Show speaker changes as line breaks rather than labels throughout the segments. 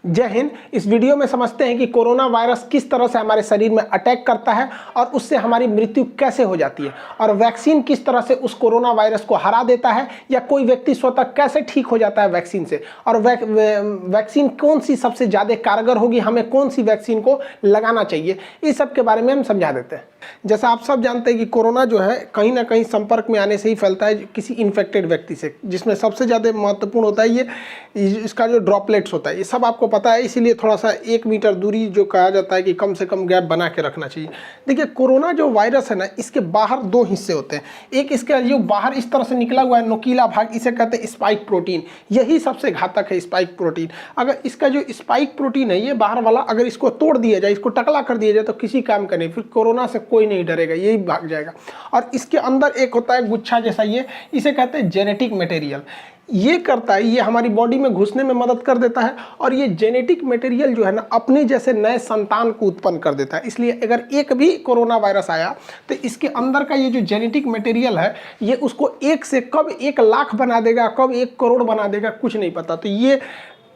जय हिंद। इस वीडियो में समझते हैं कि कोरोना वायरस किस तरह से हमारे शरीर में अटैक करता है और उससे हमारी मृत्यु कैसे हो जाती है, और वैक्सीन किस तरह से उस कोरोना वायरस को हरा देता है, या कोई व्यक्ति स्वतः कैसे ठीक हो जाता है वैक्सीन से, और वैक्सीन कौन सी सबसे ज़्यादा कारगर होगी, हमें कौन सी वैक्सीन को लगाना चाहिए, इस सब के बारे में हम समझा देते हैं। जैसा आप सब जानते हैं कि कोरोना जो है कहीं ना कहीं संपर्क में आने से ही फैलता है किसी इन्फेक्टेड व्यक्ति से, जिसमें सबसे ज़्यादा महत्वपूर्ण होता है ये इसका जो ड्रॉपलेट्स होता है। ये सब आपको पता है, इसीलिए थोड़ा सा 1 मीटर दूरी जो कहा जाता है कि कम से कम गैप बना के रखना चाहिए। देखिए, कोरोना जो वायरस है ना, इसके बाहर 2 हिस्से होते हैं। एक इसका जो बाहर इस तरह से निकला हुआ है नुकीला भाग, इसे कहते हैं स्पाइक प्रोटीन। यही सबसे घातक है, स्पाइक प्रोटीन। अगर इसका जो स्पाइक प्रोटीन है, ये बाहर वाला, अगर इसको तोड़ दिया जाए, इसको टकला कर दिया जाए, तो किसी काम का नहीं, फिर कोरोना से कोई नहीं डरेगा, यही भाग जाएगा। और इसके अंदर एक होता है गुच्छा जैसा, ये इसे कहते हैं जेनेटिक मटेरियल। ये करता है, ये हमारी बॉडी में घुसने में मदद कर देता है, और ये जेनेटिक मटेरियल जो है ना, अपने जैसे नए संतान को उत्पन्न कर देता है। इसलिए अगर एक भी कोरोना वायरस आया तो इसके अंदर का ये जो जेनेटिक मटेरियल है, ये उसको 1 से कब 1 लाख बना देगा, कब 1 करोड़ बना देगा, कुछ नहीं पता। तो ये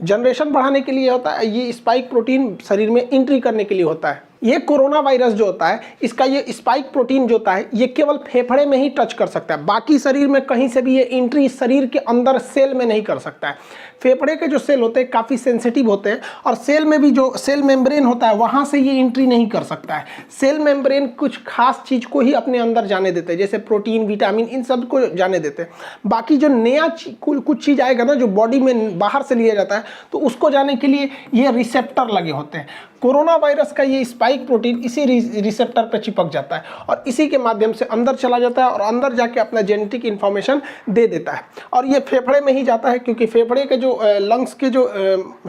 जनरेशन बढ़ाने के लिए होता है, ये स्पाइक प्रोटीन शरीर में एंट्री करने के लिए होता है। ये कोरोना वायरस जो होता है, इसका ये स्पाइक प्रोटीन जो होता है, ये केवल फेफड़े में ही टच कर सकता है, बाकी शरीर में कहीं से भी ये एंट्री शरीर के अंदर सेल में नहीं कर सकता है। फेफड़े के जो सेल होते हैं काफ़ी सेंसिटिव होते हैं, और सेल में भी जो सेल मेम्ब्रेन होता है, वहाँ से ये एंट्री नहीं कर सकता है। सेल मेम्ब्रेन कुछ खास चीज़ को ही अपने अंदर जाने देते हैं, जैसे प्रोटीन, विटामिन, इन सब को जाने देते हैं। बाकी जो नया कुछ चीज़ आएगा ना, जो बॉडी में बाहर से लिया जाता है, तो उसको जाने के लिए ये रिसेप्टर लगे होते हैं। कोरोना वायरस का ये स्पाइक प्रोटीन इसी रिसेप्टर पर चिपक जाता है, और इसी के माध्यम से अंदर चला जाता है, और अंदर जाके अपना जेनेटिक इन्फॉर्मेशन दे देता है। और ये फेफड़े में ही जाता है, क्योंकि फेफड़े के जो लंग्स के जो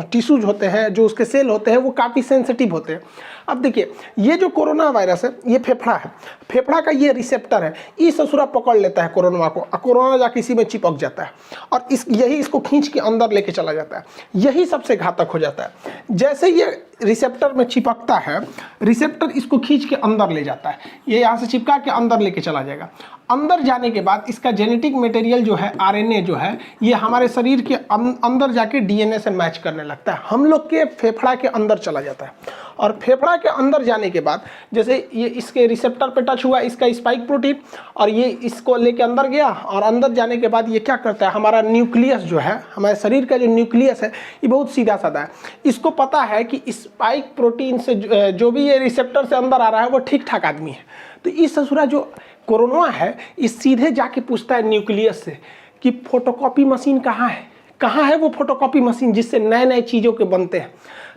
टिश्यूज होते हैं, जो उसके सेल होते हैं, वो काफ़ी सेंसिटिव होते हैं। अब देखिए, ये जो कोरोना वायरस है, ये फेफड़ा है, फेफड़ा का ये रिसेप्टर है, ये ससुरा पकड़ लेता है कोरोना को, और कोरोना जाके इसी में चिपक जाता है, और यही इसको खींच के अंदर लेके चला जाता है। यही सबसे घातक हो जाता है। जैसे ये रिसेप्टर में चिपकता है, रिसेप्टर इसको खींच के अंदर ले जाता है, ये यहाँ से चिपका के अंदर लेके चला जाएगा। अंदर जाने के बाद इसका जेनेटिक मटेरियल जो है, आरएनए जो है, ये हमारे शरीर के अंदर जाके डीएनए से मैच करने लगता है, हम लोग के फेफड़ा के अंदर चला जाता है। और फेफड़ा के अंदर जाने के बाद, जैसे ये इसके रिसेप्टर पे टच हुआ इसका स्पाइक प्रोटीन, और ये इसको लेके अंदर गया, और अंदर जाने के बाद ये क्या करता है, हमारा न्यूक्लियस जो है, हमारे शरीर का जो न्यूक्लियस है, ये बहुत सीधा साधा है। इसको पता है कि स्पाइक प्रोटीन से जो भी ये रिसेप्टर से अंदर आ रहा है, वो ठीक ठाक आदमी है। तो इस ससुरा जो कोरोना है, इस सीधे जाके पूछता है न्यूक्लियस से कि फोटोकॉपी मशीन कहाँ है, कहाँ है वो फोटोकॉपी मशीन जिससे नए नए चीज़ों के बनते हैं।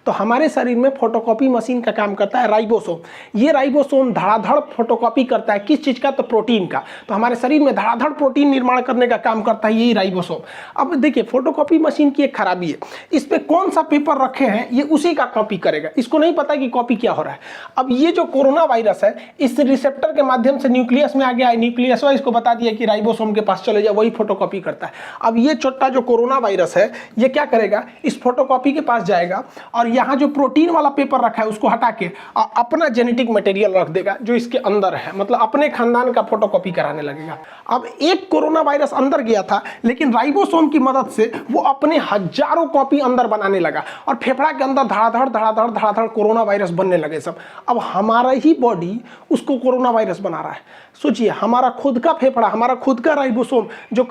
तो हमारे शरीर में फोटोकॉपी मशीन का काम करता है राइबोसोम। ये राइबोसोम धड़ाधड़ फोटोकॉपी करता है, किस चीज़ का, तो प्रोटीन का। तो हमारे शरीर में धड़ाधड़ प्रोटीन निर्माण करने का काम करता है यही राइबोसोम। अब देखिए, फोटोकॉपी मशीन की एक खराबी है, इस पर कौन सा पेपर रखे हैं, ये उसी का कॉपी करेगा, इसको नहीं पता कि कॉपी क्या हो रहा है। अब ये जो कोरोना वायरस है, इस रिसेप्टर के माध्यम से न्यूक्लियस में आ गया है, न्यूक्लियस इसको बता दिया कि राइबोसोम के पास चले जाओ, वही फोटोकॉपी करता है। अब ये छोटा जो कोरोना वायरस है, ये क्या करेगा, इस फोटोकॉपी के पास जाएगा, और यहाँ जो प्रोटीन वाला पेपर रखा है उसको हटा के अपना जेनेटिक मटेरियल रख देगा जो इसके अंदर है, मतलब अपने खानदान का फोटोकॉपी कराने लगेगा। अब एक कोरोना वायरस अंदर गया था, लेकिन राइबोसोम की मदद से वो अपने हजारों कॉपी अंदर बनाने लगा, और फेफड़ा के अंदर धड़ाधड़ धड़ाधड़ धड़ाधड़ कोरोना वायरस बनने लगे सब। अब हमारा ही बॉडी उसको कोरोना वायरस बना रहा है। सोचिए, हमारा खुद का फेफड़ा, हमारा खुद का राइबोसोम जो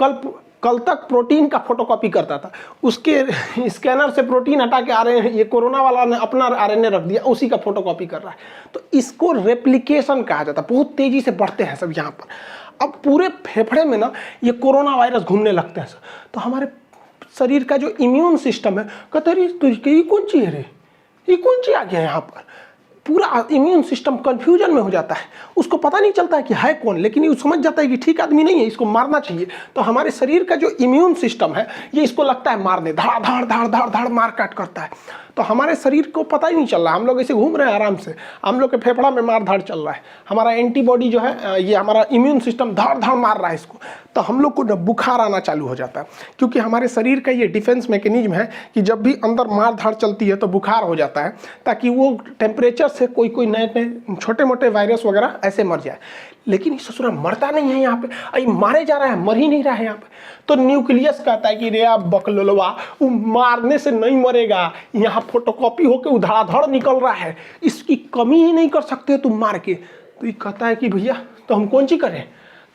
कल तक प्रोटीन का फोटोकॉपी करता था, उसके स्कैनर से प्रोटीन हटा के आरएनए, ये कोरोना वाला ने अपना आरएनए रख दिया, उसी का फोटोकॉपी कर रहा है। तो इसको रेप्लिकेशन कहा जाता है। बहुत तेजी से बढ़ते हैं सब यहाँ पर। अब पूरे फेफड़े में ना ये कोरोना वायरस घूमने लगते हैं। तो हमारे शरीर का जो इम्यून सिस्टम है, कहते हैं ये कौन चीज़ है रे, ये कौन चीज़ आ गया यहाँ पर। पूरा इम्यून सिस्टम कंफ्यूजन में हो जाता है, उसको पता नहीं चलता है कि है कौन, लेकिन ये समझ जाता है कि ठीक आदमी नहीं है, इसको मारना चाहिए। तो हमारे शरीर का जो इम्यून सिस्टम है, ये इसको लगता है मारने, धड़ धड़ धड़ धड़ धड़ मार काट करता है। तो हमारे शरीर को पता ही नहीं चल रहा, हम लोग ऐसे घूम रहे हैं आराम से, हम लोग के फेफड़ा में मार धाड़ चल रहा है, हमारा एंटीबॉडी जो है, ये हमारा इम्यून सिस्टम धड़ धड़ मार रहा है इसको। तो हम लोग को बुखार आना चालू हो जाता है, क्योंकि हमारे शरीर का ये डिफेंस मैकेनिज्म है कि जब भी अंदर मार धाड़ चलती है तो बुखार हो जाता है, ताकि वो टेम्परेचर से कोई कोई नए नए छोटे मोटे वायरस वगैरह ऐसे मर जाए, लेकिन ये ससुरा मरता नहीं है यहाँ पे, अरे मारे जा रहा है, मर ही नहीं रहा है यहाँ पे। तो न्यूक्लियस कहता है कि रे आप बकलोलवा, वो मारने से नहीं मरेगा, यहाँ फोटोकॉपी होके उधड़ाधड़ निकल रहा है, इसकी कमी ही नहीं कर सकते तुम मार के। तो ये कहता है कि भैया तो हम कौन सी करें।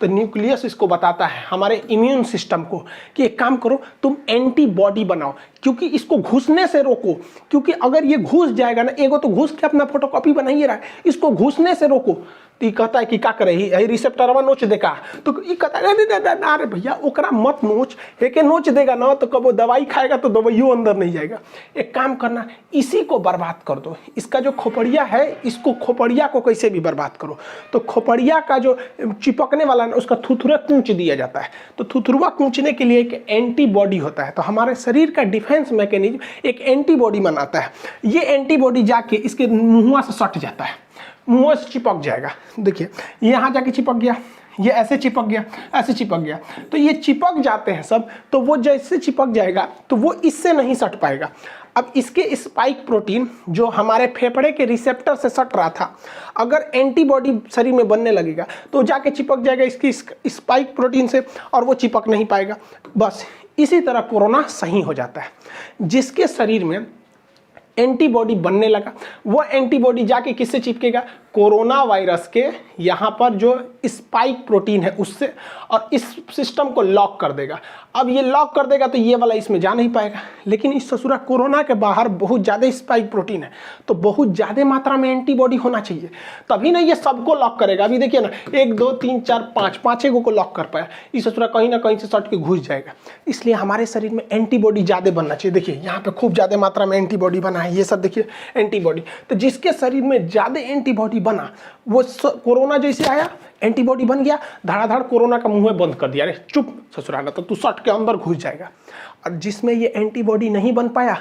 तो न्यूक्लियस इसको बताता है हमारे इम्यून सिस्टम को कि एक काम करो, तुम एंटीबॉडी बनाओ, क्योंकि इसको घुसने से रोको, क्योंकि अगर ये घुस जाएगा ना, एगो तो घुस के अपना फोटोकॉपी बना ही रहा है, इसको घुसने से रोको। तो ये कहता है कि क्या करे, यही रिसेप्टरवा नोच देगा। तो ये कहता है अरे भैया ओकरा मत नोच, एके नोच देगा ना तो कब वो दवाई खाएगा तो दवाइयों अंदर नहीं जाएगा। एक काम करना, इसी को बर्बाद कर दो, इसका जो खोपड़िया है, इसको खोपड़िया को कैसे भी बर्बाद करो। तो खोपड़िया का जो चिपकने वाला ना, उसका थुथुरा कूच दिया जाता है। तो थुथुरवा कूचने के लिए एक एंटीबॉडी होता है। तो हमारे शरीर का डिफेंस मैकेनिज्म एक एंटीबॉडी बनाता है। ये एंटीबॉडी जाके इसके मुंह से सट जाता है, मुंह से चिपक जाएगा। देखिए यहाँ जाके चिपक गया, ये ऐसे चिपक गया, ऐसे चिपक गया। तो ये चिपक जाते हैं सब, तो वो जैसे चिपक जाएगा तो वो इससे नहीं सट पाएगा। अब इसके स्पाइक प्रोटीन जो हमारे फेफड़े के रिसेप्टर से सट रहा था, अगर एंटीबॉडी शरीर में बनने लगेगा तो जाके चिपक जाएगा इसकी स्पाइक प्रोटीन से, और वो चिपक नहीं पाएगा। बस इसी तरह कोरोना सही हो जाता है। जिसके शरीर में एंटीबॉडी बनने लगा, वो एंटीबॉडी जाके किससे चिपकेगा, कोरोना वायरस के यहाँ पर जो स्पाइक प्रोटीन है उससे, और इस सिस्टम को लॉक कर देगा। अब ये लॉक कर देगा तो ये वाला इसमें जा नहीं पाएगा। लेकिन इस ससुरा कोरोना के बाहर बहुत ज़्यादा स्पाइक प्रोटीन है, तो बहुत ज़्यादा मात्रा में एंटीबॉडी होना चाहिए, तभी ना ये सबको लॉक करेगा। अभी देखिए ना, 1 2 3 4 5 पाँचों को लॉक कर पाया, इस ससुरा कहीं ना कहीं से सट के घुस जाएगा। इसलिए हमारे शरीर में एंटीबॉडी ज़्यादा बनना चाहिए। देखिए यहाँ पे खूब ज़्यादा मात्रा में एंटीबॉडी बना है, ये सब देखिए एंटीबॉडी। तो जिसके शरीर में ज़्यादा एंटीबॉडी बना, वो कोरोना जैसे आया, एंटीबॉडी बन गया, धड़ाधड़ कोरोना का मुंह बंद कर दिया, अरे चुप ससुराना, तो तू सट के अंदर घुस जाएगा। और जिसमें ये एंटीबॉडी नहीं बन पाया,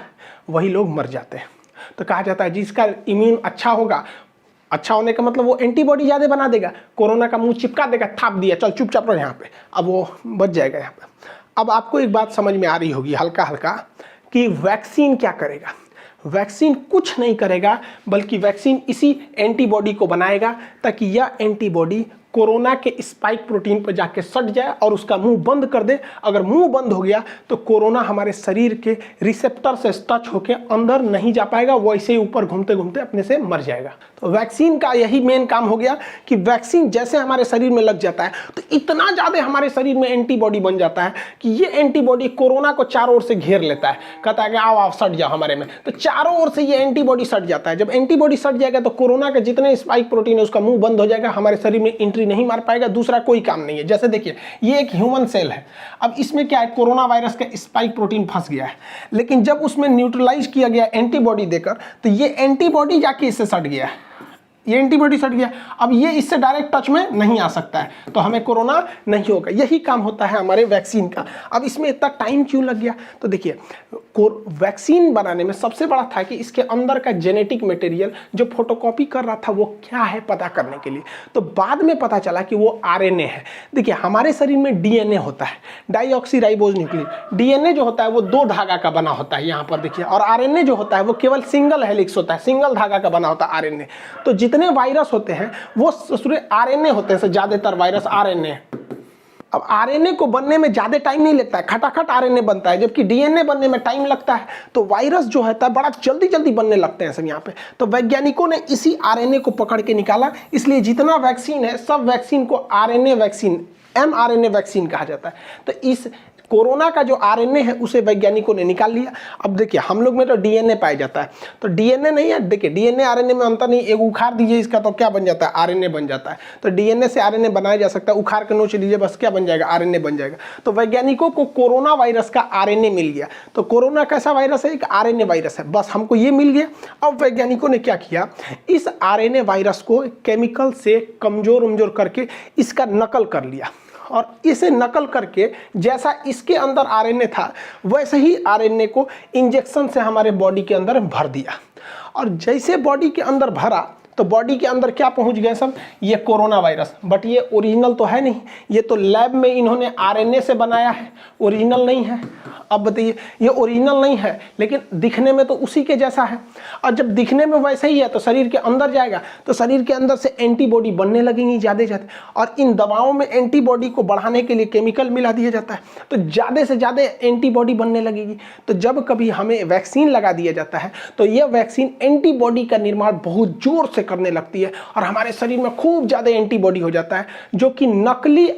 वही लोग मर जाते हैं। तो कहा जाता है जिसका इम्यून अच्छा होगा, अच्छा होने का मतलब वो एंटीबॉडी ज़्यादा बना देगा, कोरोना का मुंह चिपका देगा, थाप दिया, चल चुपचाप रहो यहाँ पे, अब वो बच जाएगा यहाँ पे। अब आपको एक बात समझ में आ रही होगी हल्का हल्का कि वैक्सीन क्या करेगा। वैक्सीन कुछ नहीं करेगा, बल्कि वैक्सीन इसी एंटीबॉडी को बनाएगा ताकि यह एंटीबॉडी कोरोना के स्पाइक प्रोटीन पर जाके सट जाए और उसका मुंह बंद कर दे। अगर मुंह बंद हो गया तो कोरोना हमारे शरीर के रिसेप्टर से टच होकर अंदर नहीं जा पाएगा, वो ऐसे ही ऊपर घूमते घूमते अपने से मर जाएगा। तो वैक्सीन का यही मेन काम हो गया कि वैक्सीन जैसे हमारे शरीर में लग जाता है तो इतना ज़्यादा हमारे शरीर में एंटीबॉडी बन जाता है कि ये एंटीबॉडी कोरोना को चारों ओर से घेर लेता है। कहता है कि आओ आओ सट जाओ हमारे में, तो चारों ओर से ये एंटीबॉडी सट जाता है। जब एंटीबॉडी सट जाएगा तो कोरोना के जितने स्पाइक प्रोटीन है उसका मुंह बंद हो जाएगा, हमारे शरीर में एंट्री नहीं मार पाएगा, दूसरा कोई काम नहीं है। जैसे देखिए ये एक ह्यूमन सेल है, अब इसमें क्या है, कोरोना वायरस का स्पाइक प्रोटीन फंस गया है, लेकिन जब उसमें न्यूट्रलाइज किया गया एंटीबॉडी देकर तो ये एंटीबॉडी जाके इससे सट गया है, ये एंटीबॉडी सट गया। अब ये इससे डायरेक्ट टच में नहीं आ सकता है, तो हमें कोरोना नहीं होगा। यही काम होता है हमारे वैक्सीन का। अब इसमें इतना टाइम क्यों लग गया, तो देखिए वैक्सीन बनाने में सबसे बड़ा था कि इसके अंदर का जेनेटिक मटेरियल जो फोटोकॉपी कर रहा था वो क्या है पता करने के लिए। तो बाद में पता चला कि वो आरएनए है। देखिए हमारे शरीर में डीएनए होता है, डाईऑक्सीराइबोज न्यूक्लिक। डीएनए जो होता है वो 2 धागा का बना होता है यहाँ पर देखिए, और आरएनए जो होता है वो केवल सिंगल हेलिक्स होता है, सिंगल धागा का बना होता है आरएनए। तो जितने वायरस होते हैं वो आरएनए होते हैं, ज्यादातर वायरस आरएनए। अब आरएनए को बनने में ज्यादा टाइम नहीं लगता है, खटाखट आरएनए बनता है, जबकि डीएनए बनने में टाइम लगता है। तो वायरस जो है बड़ा जल्दी जल्दी बनने लगते हैं सब यहाँ पे। तो वैज्ञानिकों ने इसी आरएनए को पकड़ के निकाला, इसलिए जितना वैक्सीन है सब वैक्सीन को आरएनए वैक्सीन, एमआरएनए वैक्सीन कहा जाता है। तो इस कोरोना का जो आरएनए है उसे वैज्ञानिकों ने निकाल लिया। अब देखिए हम लोग में तो डीएनए पाया जाता है, तो डीएनए नहीं है, देखिए डीएनए आरएनए में अंतर नहीं, एक उखाड़ दीजिए इसका तो क्या बन जाता है, आरएनए बन जाता है। तो डीएनए से आरएनए बनाया जा सकता है, उखाड़ के नोच लीजिए बस क्या बन जाएगा, आरएनए बन जाएगा। तो वैज्ञानिकों को कोरोना वायरस का आरएनए मिल गया। तो कोरोना कैसा वायरस है, एक आरएनए वायरस है, बस हमको ये मिल गया। अब वैज्ञानिकों ने क्या किया, इस आरएनए वायरस को केमिकल से कमजोर करके इसका नकल कर लिया, और इसे नकल करके जैसा इसके अंदर आरएनए था वैसे ही आरएनए को इंजेक्शन से हमारे बॉडी के अंदर भर दिया। और जैसे बॉडी के अंदर भरा तो बॉडी के अंदर क्या पहुंच गए सब, ये कोरोना वायरस। बट ये ओरिजिनल तो है नहीं, ये तो लैब में इन्होंने आरएनए से बनाया है, ओरिजिनल नहीं है। अब बताइए, ये ओरिजिनल नहीं है लेकिन दिखने में तो उसी के जैसा है, और जब दिखने में वैसा ही है तो शरीर के अंदर जाएगा तो शरीर के अंदर से एंटीबॉडी बनने लगेंगी ज़्यादा ज़्यादा, और इन दवाओं में एंटीबॉडी को बढ़ाने के लिए केमिकल मिला दिया जाता है, तो ज़्यादा से ज़्यादा एंटीबॉडी बनने लगेगी। तो जब कभी हमें वैक्सीन लगा दिया जाता है तो यह वैक्सीन एंटीबॉडी का निर्माण बहुत जोर से करने लगती है और हमारे शरीर में खूब ज़्यादा एंटीबॉडी हो जाता है, जो कि नकली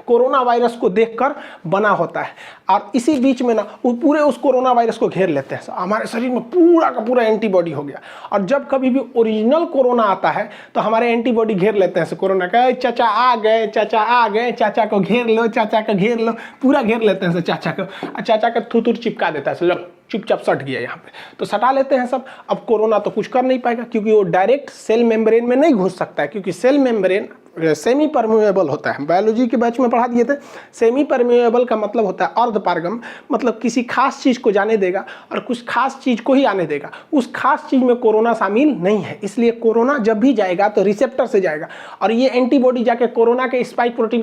कोरोना वायरस को देखकर बना होता है। और इसी बीच में ना वो पूरे उस कोरोना वायरस को घेर लेते हैं, हमारे शरीर में पूरा का पूरा एंटीबॉडी हो गया। और जब कभी भी ओरिजिनल कोरोना आता है तो हमारे एंटीबॉडी घेर लेते हैं कोरोना का, चाचा आ गए, चाचा आ गए, चाचा को घेर लो, चाचा को घेर लो, पूरा घेर लेते हैं चाचा को, चाचा का थूथूर चिपका देता है, लो चुपचाप सट गया यहाँ पे, तो सटा लेते हैं सब। अब कोरोना तो कुछ कर नहीं पाएगा क्योंकि वो डायरेक्ट सेल मेम्ब्रेन में नहीं घुस सकता है, क्योंकि सेल मेम्ब्रेन सेमी परमेबल होता है। बायोलॉजी के बैच में पढ़ा दिए थे, सेमी परमेबल का मतलब होता है अर्धपारगम, मतलब किसी खास चीज़ को जाने देगा और कुछ खास चीज़ को ही आने देगा, उस खास चीज़ में कोरोना शामिल नहीं है। इसलिए कोरोना जब भी जाएगा तो रिसेप्टर से जाएगा और ये एंटीबॉडी जाके कोरोना के स्पाइक प्रोटीन